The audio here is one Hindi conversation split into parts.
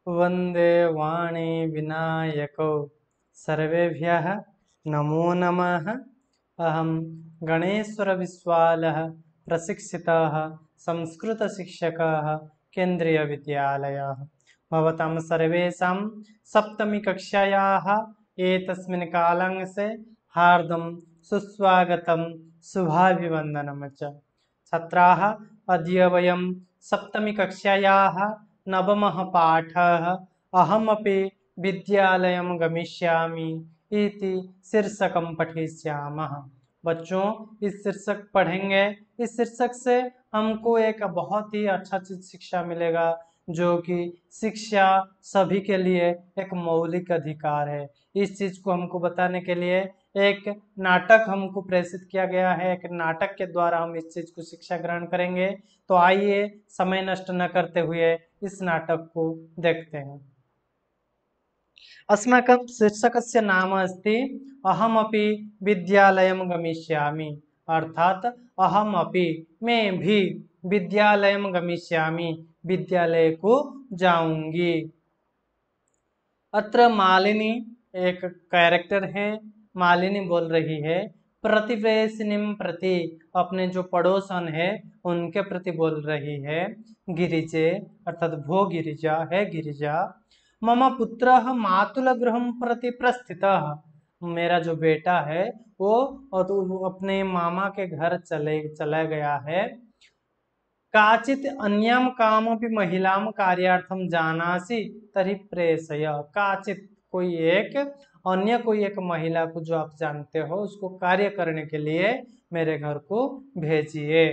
वंदे वाणी विनायको सर्वेभ्यः नमो नमः। अहं गणेश्वरविश्वालः प्रशिक्षितः संस्कृतशिक्षकः केन्द्रीयविद्यालयः। भवतां सर्वेषां सप्तमीकक्षायाः एतस्मिन् कालांशे हार्दं सुस्वागतं शुभाभिवन्दनं च। छात्राः, अद्य वयं सप्तमीकक्षायाः नवमः पाठः अहमपि विद्यालयं गमिष्यामि इति शीर्षकं पठिष्यामः। बच्चों, इस शीर्षक पढ़ेंगे। इस शीर्षक से हमको एक बहुत ही अच्छा चीज शिक्षा मिलेगा, जो कि शिक्षा सभी के लिए एक मौलिक अधिकार है। इस चीज को हमको बताने के लिए एक नाटक हमको प्रेषित किया गया है। एक नाटक के द्वारा हम इस चीज को शिक्षा ग्रहण करेंगे। तो आइए समय नष्ट न करते हुए इस नाटक को देखते हैं। अस्माकं शीर्षकस्य नाम अस्ति अहमपि विद्यालयं गमिष्यामि, अर्थात अहमपि, मैं भी विद्यालयं गमिष्यामि, विद्यालय को जाऊंगी। अत्र मालिनी एक कैरेक्टर है। मालिनी बोल रही है प्रतिवेशिनीं प्रति, अपने जो पड़ोसन है उनके प्रति बोल रही है। गिरिजे अर्थात भो गिरिजा, है गिरिजा, मम पुत्रः मातुलगृहं प्रति प्रस्थितः, मेरा जो बेटा है वो अपने मामा के घर चला गया है। काचित अन्यम कामपि महिलां कार्यार्थम जानासि तर्हि प्रेषय, काचित कोई एक महिला को जो आप जानते हो उसको कार्य करने के लिए मेरे घर को भेजिए।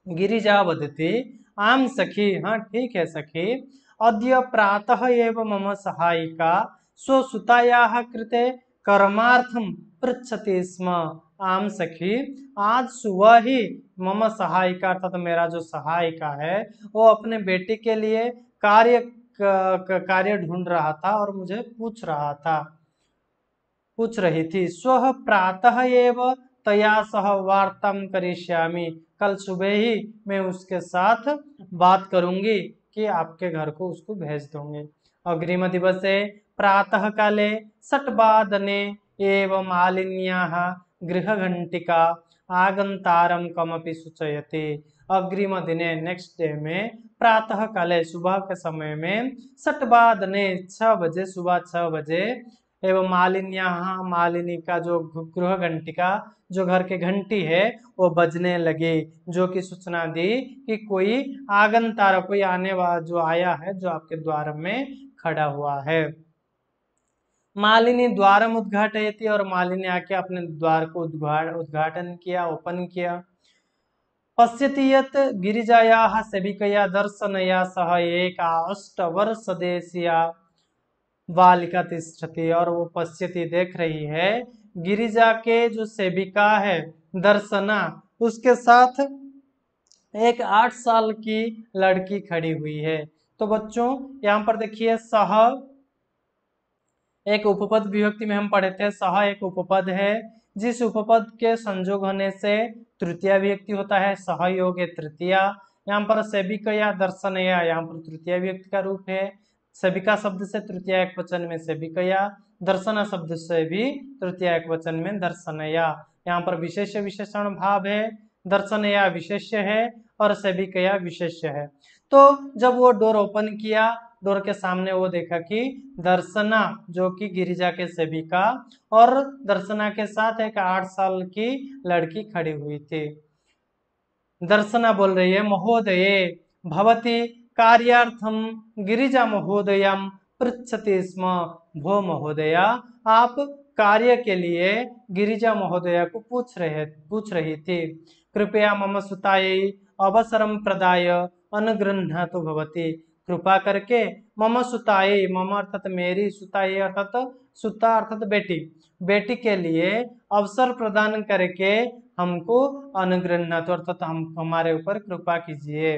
गिरिजा वदति आम सखी, हाँ ठीक है सखी, अद्य प्रातः एव मम सहायिका स्वसुतायाः कृते कर्मार्थं पृच्छति स्म। आम सखी, आज सुबह ही मम सहायिका अर्थात मेरा जो सहायिका है वो अपने बेटी के लिए कार्य ढूंढ रहा था और मुझे पूछ रही थी। स्वः प्रातः एव तया सह वार्तां करिष्यामि, कल सुबह ही मैं उसके साथ बात करूंगी कि आपके घर को उसको भेज दूंगी। अग्रिम दिवसे प्रातः काले षट्वादने एव मालिन्याः गृहघंटिका आगंतारं कमपि सूचयति। अग्रिम दिने नेक्स्ट डे में प्रातः काले सुबह के समय में षट्वादने 6 बजे, सुबह 6 बजे एवं मालिन्याः, मालिनी का जो गृह घंटिका, जो घर के घंटी है वो बजने लगी, जो कि सूचना दी कि कोई आगंतारा, कोई आने वाला जो आया है, जो आपके द्वार में खड़ा हुआ है। मालिनी द्वारम उद्घाटयति, और मालिनी आके अपने द्वार को उद्घाटन किया, ओपन किया। पश्यति यत् गिरिजायाः सेविकया दर्शनया सह एका अष्टवर्षदेशीया बालिका तिष्ठति, और वो पश्यति देख रही है, गिरिजा के जो सेविका है दर्शना, उसके साथ एक 8 साल की लड़की खड़ी हुई है। तो बच्चों यहाँ पर देखिए, सह एक उपपद विभक्ति में हम पढ़े थे, सह एक उपपद है, जिस उपपद के संयोग होने से तृतीया विभक्ति होता है, सहयोग तृतीया। यहाँ पर सेविकया दर्शनया, यहाँ पर तृतीया विभक्ति का रूप है। सेविका शब्द से तृतीया एक वचन में सेविकया, दर्शना शब्द से भी तृतीया एक वचन में दर्शनया। यहाँ पर विशेष विशेषण भाव है, दर्शनया विशेष्य है और सेविकया विशेष्य है। तो जब वो डोर ओपन किया, डोर के सामने वो देखा कि दर्शना, जो कि गिरिजा के सेविका, और दर्शना के साथ एक 8 साल की लड़की खड़ी हुई थी। दर्शना बोल रही है, महोदये भवती कार्यार्थम गिरिजा महोदयम पृच्छति स्म। भो महोदया, आप कार्य के लिए गिरिजा महोदया को पूछ रही थी। कृपया मम सुतायै अवसरम प्रदाय अनुगृह्णातु भवती, कृपा करके मम सुतायै, मम अर्थात मेरी, सुतायै अर्थात सुता अर्थात बेटी, बेटी के लिए अवसर प्रदान करके हमको अनुगृह्णात अर्थात हमारे ऊपर कृपा कीजिए।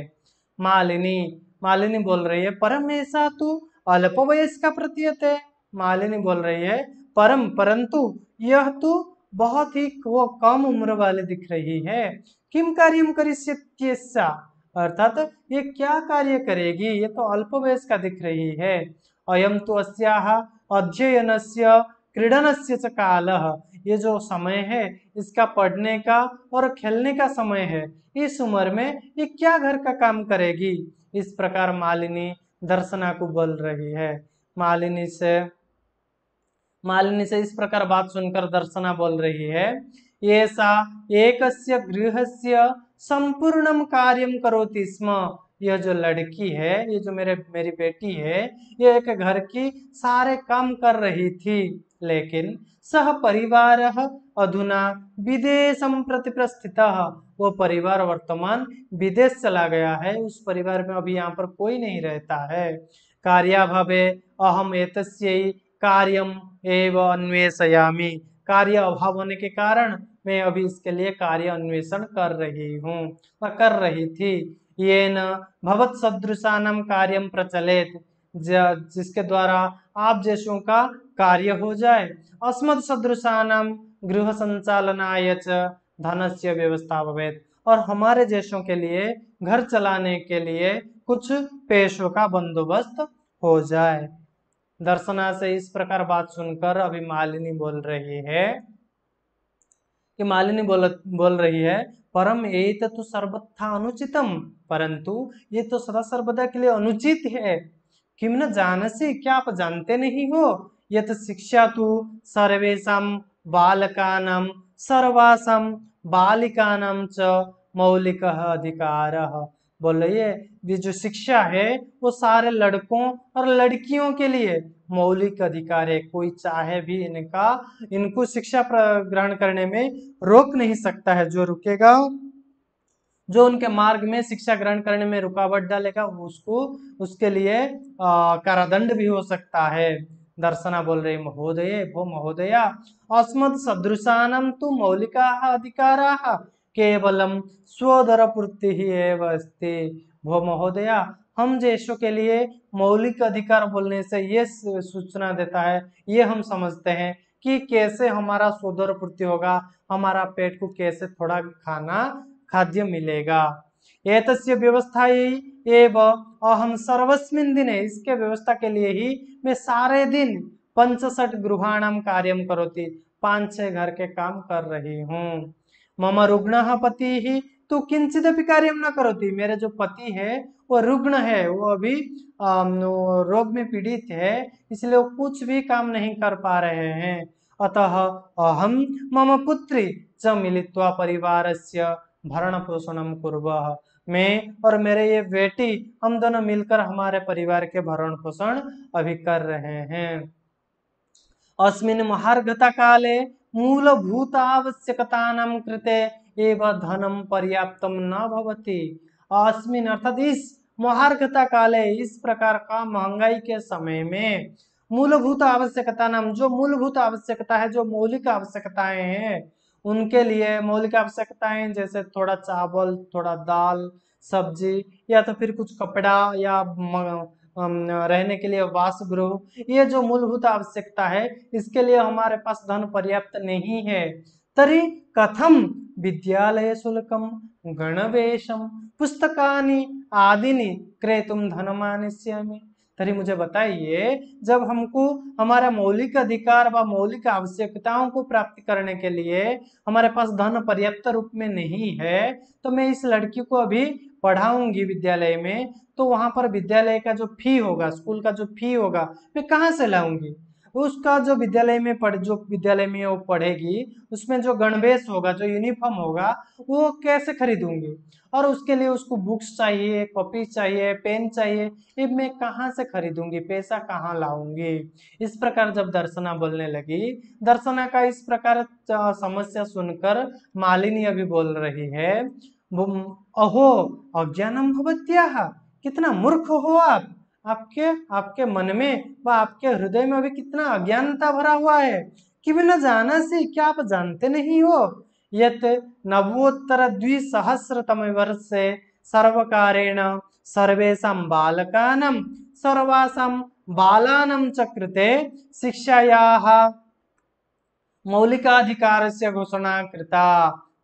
मालिनी, मालिनी बोल रही है, परम ऐसा तो अल्प वयस्का प्रतीयते। मालिनी बोल रही है परंतु यह तो बहुत ही वो कम उम्र वाले दिख रही है। किम कार्यम करिष्यत्येषा, अर्थात ये क्या कार्य करेगी, ये तो अल्प वयस का दिख रही है। अयम तो अस्याह अध्ययनस्य क्रीडनस्य च कालः, ये जो समय है इसका पढ़ने का और खेलने का समय है, इस उम्र में ये क्या घर का काम करेगी। इस प्रकार मालिनी दर्शना को बोल रही है। मालिनी से इस प्रकार बात सुनकर दर्शना बोल रही है, ये सा एकस्य गृहस्य संपूर्णम कार्यम करोति स्म, यह जो लड़की है, ये जो मेरी बेटी है, ये एक घर की सारे काम कर रही थी, लेकिन सह परिवारः अधुना विदेशम प्रति प्रस्थितः, वो परिवार वर्तमान विदेश चला गया है, उस परिवार में अभी यहाँ पर कोई नहीं रहता है। कार्याभावे अहम एतस्यै कार्यम एव अन्वेषयामि, कार्य अभाव होने के कारण मैं अभी इसके लिए कार्य अन्वेषण कर रही हूँ, कर रही थी। ये न भवत सदृशानाम कार्यम प्रचलित, जिसके द्वारा आप जैसों का कार्य हो जाए। अस्मद सदृशानाम गृह संचालनाय च धनस्य व्यवस्था भवेत्, और हमारे जैसों के लिए घर चलाने के लिए कुछ पैसों का बंदोबस्त हो जाए। दर्शना से इस प्रकार बात सुनकर अभी मालिनी बोल रही है कि बोल रही है, परम एत तो सर्वथा अनुचितम, परंतु ये तो सदा सर्वदा के लिए अनुचित है। किम न जानसी, क्या आप जानते नहीं हो, यत शिक्षा तो सर्वेषां बालकानां सर्वासां बालिकानां च मौलिकः अधिकारः, बोल रही है ये जो शिक्षा है वो सारे लड़कों और लड़कियों के लिए मौलिक अधिकार है, कोई चाहे भी इनको शिक्षा ग्रहण करने में रोक नहीं सकता है। जो रुकेगा, जो उनके मार्ग में शिक्षा ग्रहण करने में रुकावट डालेगा, उसके लिए कारादंड भी हो सकता है। दर्शना बोल रही महोदय, वो महोदया, अस्मत् सदृशानां तु मौलिकाः अधिकाराः केवलम स्वोदर पूर्ति ही एव अस्ति। वो महोदया, हम जैसों के लिए मौलिक अधिकार बोलने से ये सूचना देता है, ये हम समझते हैं कि कैसे हमारा स्वोदर पूर्ति होगा, हमारा पेट को कैसे थोड़ा खाद्य मिलेगा। एतस्य व्यवस्था एव अहम सर्वस्मिन् दिने, इसके व्यवस्था के लिए ही मैं सारे दिन 65 गृहाणाम कार्यम करोति, 5-6 घर के काम कर रही हूँ। मम रुग्णः पतिः तो किंचिदपि कार्यम न करोति, मेरे जो पति है वो रुग्ण है, वो अभी रोग में पीड़ित है, इसलिए वो कुछ भी काम नहीं कर पा रहे हैं। अतः अहम मम पुत्री च मिलित्वा परिवारस्य भरण पोषणम कुर्वः, मैं और मेरे ये बेटी, हम दोनों मिलकर हमारे परिवार के भरण पोषण अभी कर रहे हैं। अस्मिन् महार्घता काले मूलभूत आवश्यकतानां कृते एव धनम पर्याप्तम न भवति। अस्मिन् अर्थात इस महार्घता काले, इस प्रकार का महंगाई के समय में, मूलभूत आवश्यकता नाम, जो मूलभूत आवश्यकता है, जो मौलिक आवश्यकताएं हैं, उनके लिए मौलिक आवश्यकताएं जैसे थोड़ा चावल, थोड़ा दाल, सब्जी, या तो फिर कुछ कपड़ा, या रहने के लिए वासगृह, ये जो मूलभूत आवश्यकता है, इसके लिए हमारे पास धन पर्याप्त नहीं है। तरी कथम विद्यालय शुल्कम गणवेशम पुस्तकानि आदिनि क्रेतुम धनमानिष्यामि। तरी मुझे बताइए, जब हमको हमारा मौलिक अधिकार व मौलिक आवश्यकताओं को प्राप्त करने के लिए हमारे पास धन पर्याप्त रूप में नहीं है, तो मैं इस लड़की को अभी पढ़ाऊंगी विद्यालय में, तो वहां पर विद्यालय का जो फी होगा, स्कूल का जो फी होगा, मैं कहाँ से लाऊंगी। उसका जो विद्यालय में वो पढ़ेगी, उसमें जो गणवेश होगा, जो यूनिफॉर्म होगा, वो कैसे खरीदूंगी। और उसके लिए उसको बुक्स चाहिए, कॉपी चाहिए, पेन चाहिए, ये मैं कहाँ से खरीदूंगी, पैसा कहाँ लाऊंगी। इस प्रकार जब दर्शना बोलने लगी, दर्शना का इस प्रकार समस्या सुनकर मालिनी अभी बोल रही है, अहो अज्ञानम भवत्याः, कितना मूर्ख हो आप, आपके मन में व आपके हृदय में अभी कितना अज्ञानता भरा हुआ है। कि बिना जाना से, क्या आप जानते नहीं हो, यत नवोत्तर 2000तमे वर्षे सर्वकारेण सर्वेषां बालकानां सर्वासां बालानां च कृते शिक्षायाः मौलिकाधिकारस्य घोषणा कृता।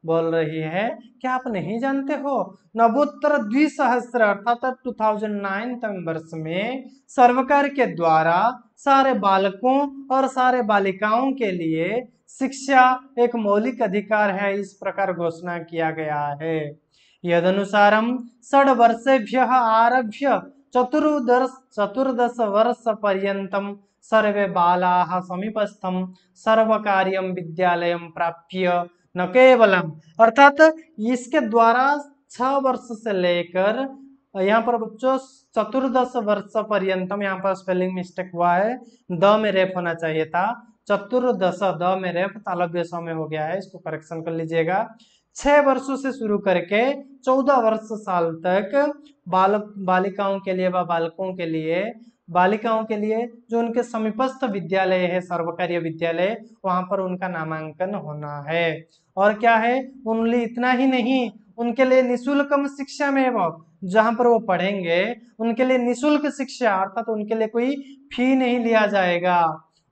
बोल रही है क्या आप नहीं जानते हो, नवोत्तर द्विसहस्र अर्थात 2009 वर्ष में सरकार के द्वारा सारे बालकों और सारे बालिकाओं के लिए शिक्षा एक मौलिक अधिकार है, इस प्रकार घोषणा किया गया है। यदनुसारम षड्वर्षेभ्यः आरभ्य चतुर्दश वर्ष पर्यन्तं सर्वे बालाः समीपस्थं सर्वकार्यं विद्यालयं प्राप्य न केवलम, अर्थात इसके द्वारा 6 वर्ष से लेकर यहाँ पर बच्चों चतुर्दश वर्ष पर्यंतम, यहाँ पर स्पेलिंग मिस्टेक हुआ है, द में रेफ होना चाहिए था, चतुर्दश द में रेफ तालव्य स में हो गया है, इसको करेक्शन कर लीजिएगा। 6 वर्षों से शुरू करके 14 वर्ष साल तक बालिकाओं के लिए व बालकों के लिए, बालिकाओं के लिए जो उनके समीपस्थ विद्यालय है सर्वकारीय विद्यालय, वहां पर उनका नामांकन होना है। और क्या है, ओनली इतना ही नहीं, उनके लिए निःशुल्कम शिक्षा में वो जहां पर वो पढ़ेंगे उनके लिए निःशुल्क शिक्षा, अर्थात उनके लिए कोई फी नहीं लिया जाएगा।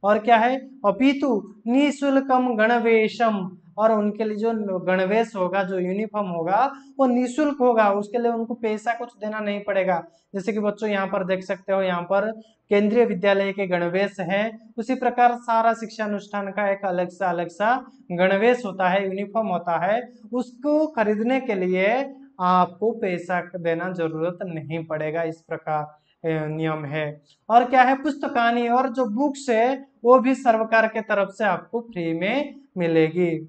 और क्या है, अपितु निःशुल्कम गणवेशम, और उनके लिए जो गणवेश होगा, जो यूनिफॉर्म होगा वो निःशुल्क होगा, उसके लिए उनको पैसा कुछ देना नहीं पड़ेगा। जैसे कि बच्चों यहाँ पर देख सकते हो, यहाँ पर केंद्रीय विद्यालय के गणवेश है, उसी प्रकार सारा शिक्षा अनुष्ठान का एक अलग सा गणवेश होता है, यूनिफॉर्म होता है, उसको खरीदने के लिए आपको पैसा देना जरूरत नहीं पड़ेगा, इस प्रकार नियम है। और क्या है, पुस्तकानी और जो बुक्स है वो भी सरकार के तरफ से आपको फ्री में मिलेगी।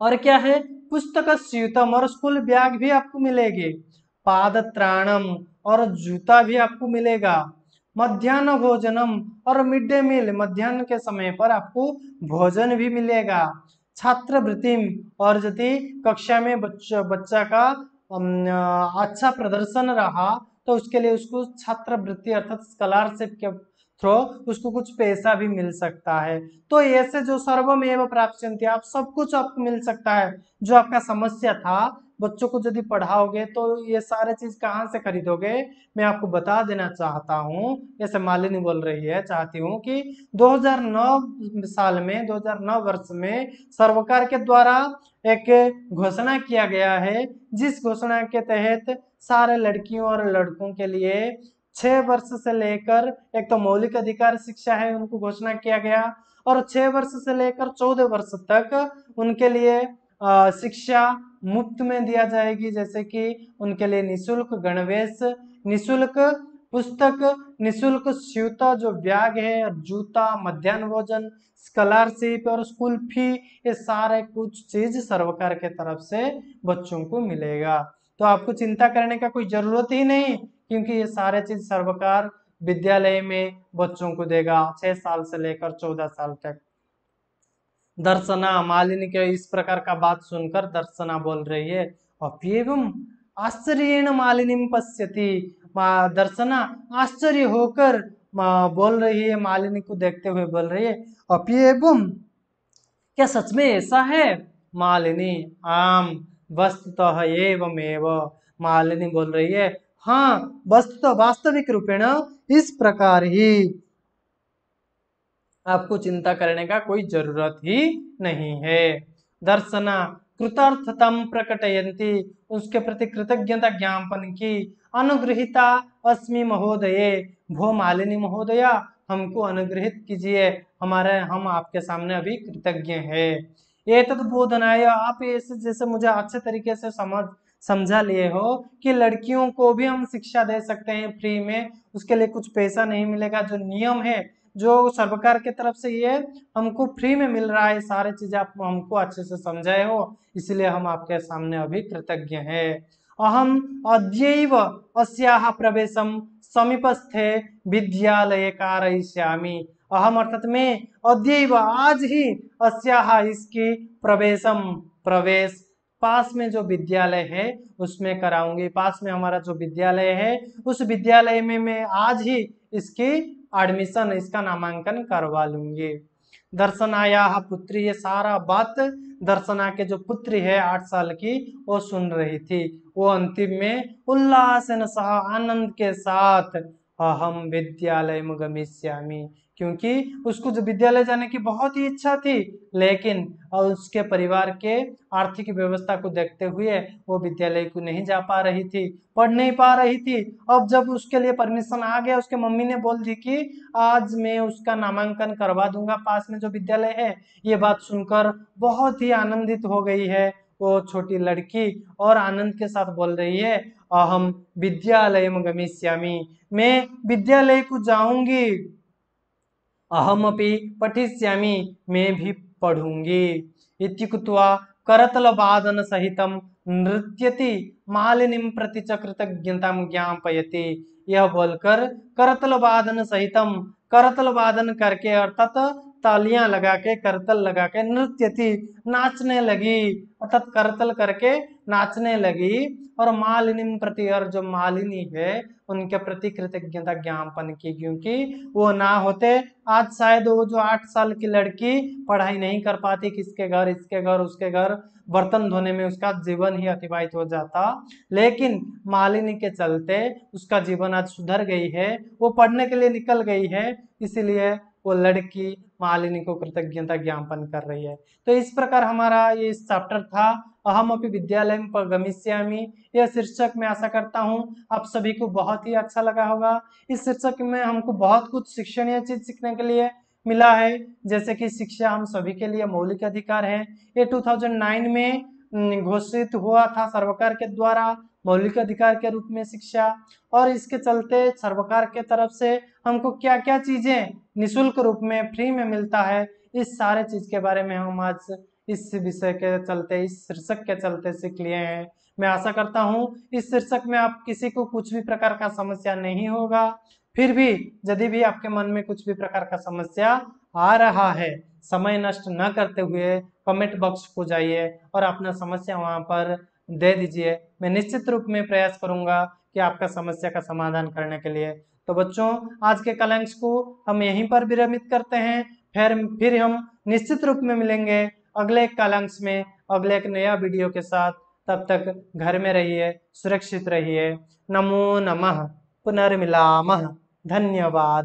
और क्या है, पुस्तक स्यूतम, और स्कूल बैग भी आपको मिलेगी, पादत्राणम, और जूता भी आपको मिलेगा, मध्याह्न भोजनम, और मिड डे मील, मध्याह्न के समय पर आपको भोजन भी मिलेगा, छात्रवृत्तिम, और यदि कक्षा में बच्चा का अच्छा प्रदर्शन रहा तो उसके लिए उसको छात्रवृत्ति अर्थात स्कॉलरशिप के थ्रू उसको कुछ पैसा भी मिल सकता है। तो ऐसे जो सर्वमेव प्राप्यन्ते, आप सब कुछ आपको मिल सकता है। जो आपका समस्या था, बच्चों को यदि पढ़ाओगे तो ये सारे चीज कहाँ से खरीदोगे, मैं आपको बता देना चाहता हूँ। जैसे मालिनी बोल रही है, चाहती हूँ कि 2009 साल में 2009 वर्ष में सरकार के द्वारा एक घोषणा किया गया है, जिस घोषणा के तहत सारे लड़कियों और लड़कों के लिए 6 वर्ष से लेकर, एक तो मौलिक अधिकार शिक्षा है उनको घोषणा किया गया, और 6 वर्ष से लेकर 14 वर्ष तक उनके लिए शिक्षा मुफ्त में दिया जाएगी। जैसे कि उनके लिए निःशुल्क गणवेश, निःशुल्क पुस्तक, निःशुल्क स्यूता जो बैग है, जूता, मध्याह्न भोजन, स्कॉलरशिप और स्कूल फी, ये सारे कुछ चीज सरकार के तरफ से बच्चों को मिलेगा। तो आपको चिंता करने का कोई जरूरत ही नहीं, क्योंकि ये सारे चीज सरकार विद्यालय में बच्चों को देगा 6 साल से लेकर 14 साल तक। दर्शना, मालिनी के इस प्रकार का बात सुनकर दर्शना बोल रही है, अप्येवम आश्चर्येण मालिनीम पश्यति, दर्शना आश्चर्य होकर बोल रही है, मालिनी को देखते हुए बोल रही है, अप्येवम, क्या सच में ऐसा है? मालिनी, आम वस्तुतः एवमेव, मालिनी बोल रही है, हाँ वस्तुतः वास्तविक रूपेण इस प्रकार ही, आपको चिंता करने का कोई जरूरत ही नहीं है। दर्शना कृतार्थतम प्रकटयन्ति, उसके प्रति कृतज्ञता ज्ञापन की, अनुगृहीता अस्मि महोदये, भो मालिनी महोदया हमको अनुग्रहित कीजिए, हम आपके सामने अभी कृतज्ञ है। ये बोधनाय, आप ऐसे जैसे मुझे अच्छे तरीके से समझा लिए हो कि लड़कियों को भी हम शिक्षा दे सकते हैं फ्री में, उसके लिए कुछ पैसा नहीं मिलेगा, जो नियम है जो सरकार की तरफ से ये हमको फ्री में मिल रहा है, सारे चीजें आप हमको अच्छे से समझाए हो, इसलिए हम आपके सामने अभी कृतज्ञ हैं। अहम अद्यैव अस्याः प्रवेशम समीपस्थे विद्यालये कारयिष्यामि, अहम अर्थात मैं, अद्यैव आज ही, अस्याः इसकी, प्रवेश पास में जो विद्यालय है उसमें कराऊंगी, पास में हमारा जो विद्यालय है उस विद्यालय में मैं आज ही इसकी एडमिशन, इसका नामांकन करवा लूंगी। दर्शनाया पुत्री, ये सारा बात दर्शना के जो पुत्री है 8 साल की, वो सुन रही थी। वो अंतिम में उल्लासन सह, आनंद के साथ अहम विद्यालयम गमिष्यामि, क्योंकि उसको जो विद्यालय जाने की बहुत ही इच्छा थी, लेकिन उसके परिवार के आर्थिक व्यवस्था को देखते हुए वो विद्यालय को नहीं जा पा रही थी, पढ़ नहीं पा रही थी। अब जब उसके लिए परमिशन आ गया, उसके मम्मी ने बोल दी कि आज मैं उसका नामांकन करवा दूंगा पास में जो विद्यालय है। ये बात सुनकर बहुत ही आनंदित हो गई है वो छोटी लड़की, और आनंद के साथ बोल रही है, अहम विद्यालयम गमिष्यामि, मैं विद्यालय को जाऊंगी। अहमपि पठिष्यामि, मैं भी पढ़ूंगी। इत्युक्त्वा करतलवादन सहितम नृत्यति मालिनीं प्रति च कृतज्ञतां ज्ञापयति। यह बोलकर करतल वादन सहितम, करतल वादन करके अर्थात तालियां लगा के, करतल लगा के, नृत्यति नाचने लगी, अर्थात करतल करके नाचने लगी, और मालिनीं प्रति, और जो मालिनी है उनके प्रति कृतज्ञता ज्ञापन की, क्योंकि वो ना होते आज शायद वो जो 8 साल की लड़की पढ़ाई नहीं कर पाती, किसके घर, इसके घर, उसके घर बर्तन धोने में उसका जीवन ही अतिबाहित हो जाता। लेकिन मालिनी के चलते उसका जीवन आज सुधर गई है, वो पढ़ने के लिए निकल गई है, इसीलिए वो लड़की मालिनी को कृतज्ञता ज्ञापन कर रही है। तो इस प्रकार हमारा ये चैप्टर था, अहम अपि विद्यालयम गमिष्यामि। यह शीर्षक मैं आशा करता हूँ आप सभी को बहुत ही अच्छा लगा होगा। इस शीर्षक में हमको बहुत कुछ शिक्षणीय चीज सीखने के लिए मिला है, जैसे कि शिक्षा हम सभी के लिए मौलिक अधिकार है। ये 2009 में घोषित हुआ था सरकार के द्वारा मौलिक अधिकार के रूप में शिक्षा, और इसके चलते सरकार के तरफ से हमको क्या क्या चीजें निःशुल्क रूप में फ्री में मिलता है, इस सारे चीज के बारे में हम आज इस विषय के चलते, इस शीर्षक के चलते सीख लिए हैं। मैं आशा करता हूँ इस शीर्षक में आप किसी को कुछ भी प्रकार का समस्या नहीं होगा। फिर भी यदि भी आपके मन में कुछ भी प्रकार का समस्या आ रहा है, समय नष्ट न करते हुए कमेंट बॉक्स को जाइए और अपना समस्या वहां पर दे दीजिए। मैं निश्चित रूप में प्रयास करूंगा कि आपका समस्या का समाधान करने के लिए। तो बच्चों, आज के कलंक्स को हम यहीं पर विरमित करते हैं। फिर हम निश्चित रूप में मिलेंगे अगले एक कलंक्स में, अगले एक नया वीडियो के साथ। तब तक घर में रहिए, सुरक्षित रहिए। नमो नमः, पुनर्मिलामः, धन्यवाद।